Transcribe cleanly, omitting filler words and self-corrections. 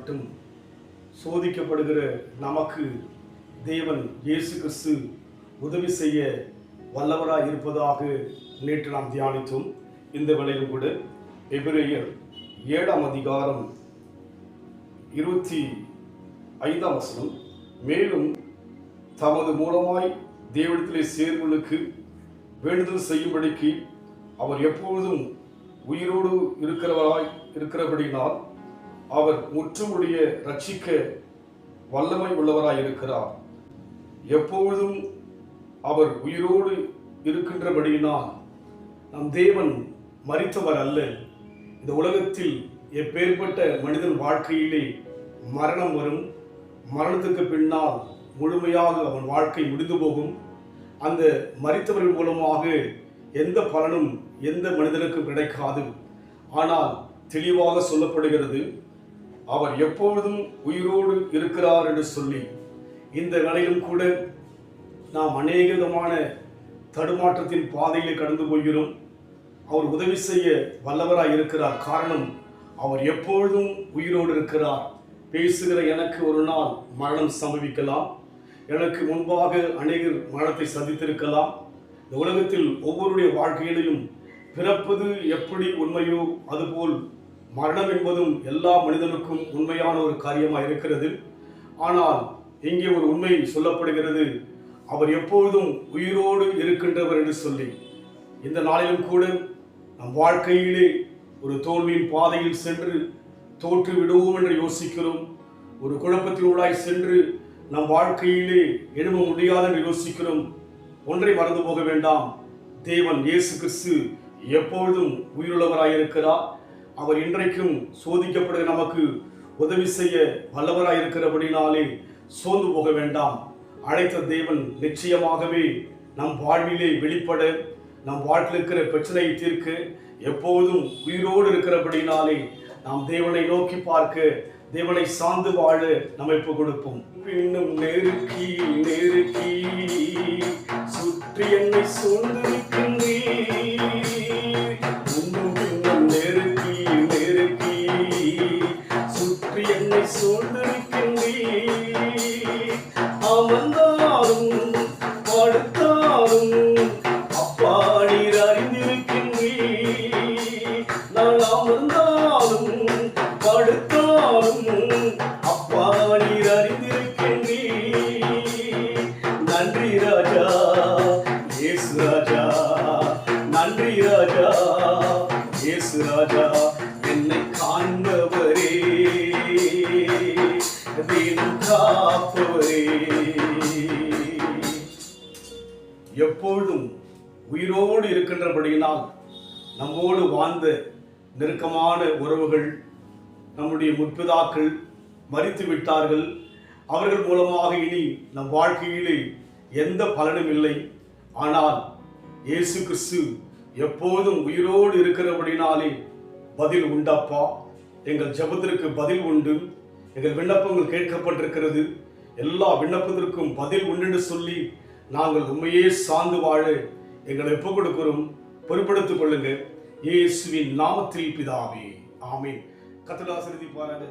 மட்டும் சோதிக்கப்படுகிற நமக்கு தேவன் இயேசு கிறிஸ்து உதவி செய்ய வல்லவராய் இருப்பதாக நேற்று நாம் தியானித்தோம். இந்த வேளையிலும் கூட எபிரேயர் 7ஆம் அதிகாரம் 25ஆம் வசனம், மேலும் தமது மூலமாய் தேவனிடத்திலே சேர்வுகளுக்கு வேண்டுதல் செய்யும்படிக்கு அவர் எப்பொழுதும் உயிரோடு இருக்கிறபடினால் அவர் முற்றுமுடிய ரட்சிக்க வல்லமை உள்ளவராய் இருக்கிறார். எப்பொழுதும் அவர் உயிரோடு இருக்கின்றபடியினால் நம் தேவன் மரித்தவர் அல்ல. இந்த உலகத்தில் எப்பேற்பட்ட மனிதன் வாழ்க்கையிலே மரணம் வரும், மரணத்துக்கு பின்னால் முழுமையாக அவன் வாழ்க்கை முடிந்து போகும். அந்த மரித்தவர்கள் மூலமாக எந்த பலனும் எந்த மனிதனுக்கும் கிடைக்காது. ஆனால் தெளிவாக சொல்லப்படுகிறது, அவர் எப்பொழுதும் உயிரோடு இருக்கிறார் என்று சொல்லி. இந்த வேளையிலும் கூட நாம் அநேக விதமான தடுமாற்றத்தின் பாதையிலே கடந்து போகிறோம். அவர் உதவி செய்ய வல்லவராய் இருக்கிறார். காரணம், அவர் எப்பொழுதும் உயிரோடு இருக்கிறார். பேசுகிற எனக்கு ஒரு நாள் மரணம் சம்பவிக்கலாம். எனக்கு முன்பாக அநேகர் மரணத்தை சந்தித்திருக்கலாம். இந்த உலகத்தில் ஒவ்வொருடைய வாழ்க்கையிலையும் பிறப்பது எப்படி உண்மையோ அதுபோல் மரணம் என்பதும் எல்லா மனிதனுக்கும் உண்மையான ஒரு காரியமாக இருக்கிறது. ஆனால் இங்கே ஒரு உண்மை சொல்லப்படுகிறது, அவர் எப்பொழுதும் உயிரோடு இருக்கின்றவர் என்று சொல்லி. இந்த நாளிலும் கூட நம் வாழ்க்கையிலே ஒரு தோல்வியின் பாதையில் சென்று தோற்று விடுவோம் என்று யோசிக்கிறோம். ஒரு குழப்பத்தினுள்ளாய் சென்று நம் வாழ்க்கையிலே எழும்ப முடியாது என்று யோசிக்கிறோம். ஒன்றை மறந்து போக வேண்டாம், தேவன் இயேசு கிறிஸ்து எப்பொழுதும் உயிருள்ளவராயிருக்கிறார். அவர் இன்றைக்கும் சோதிக்கப்படுகிற நமக்கு உதவி செய்ய வல்லவராயிருக்கிறபடினாலே சோர்ந்து போக வேண்டாம். அழைத்த தேவன் நிச்சயமாகவே நம் வாழ்விலே வெளிப்பட, நம் வாழ்க்கையில் இருக்கிற பிரச்சனையை தீர்க்க எப்போதும் உயிரோடு இருக்கிறபடினாலே நாம் தேவனை நோக்கி பார்க்க, தேவனை சார்ந்து வாழ நம்மை ஒப்புக் கொடுப்போம். இன்னும் நெருக்கி நெருக்கி சுற்றி என்னை சூழ்ந்திருக்கின்றீர். இன்னும் நெருக்கி நெருக்கி சுற்றி என்னை சூழ்ந்திருக்கின்றீர். அமர்ந்தாலும் படுத்தாலும் அப்பா நீர் அறிந்திருக்கின்றீர். நான் அமர்ந்தாலும் படுத்தாலும் அப்பா நீர் அறிந்திருக்கின்றீர். நன்றி ராஜா இயேசு ராஜா, நன்றி ராஜா இயேசு ராஜா, என்னை காண்பவரே தினம் காப்பவரே. எப்பொழுதும் உயிரோடு இருக்கின்றபடியினால் நம்மோடு வாழ்ந்த நெருக்கமான உறவுகள், நம்முடைய முற்பிதாக்கள் மரித்து விட்டார்கள். அவர்கள் மூலமாக இனி நம் வாழ்க்கையிலே எந்த பலனும் இல்லை. ஆனால் இயேசு கிறிஸ்து எப்போதும் உயிரோடு இருக்கிறபடினாலே பதில் உண்டப்பா. எங்கள் ஜெபத்திற்கு பதில் உண்டு, எங்கள் விண்ணப்பங்கள் கேட்கப்பட்டிருக்கிறது, எல்லா விண்ணப்பத்திற்கும் பதில் உண்டு என்று சொல்லி நாங்கள் உண்மையே சார்ந்து வாழ எங்களை ஒப்புக் கொடுக்கிறோம். பொறுப்படுத்திக் கொள்ளுங்க. இயேசுவின் நாமத்தில் பிதாவே, ஆமென். கர்த்தர் ஆசீர்வதிப்பாராக.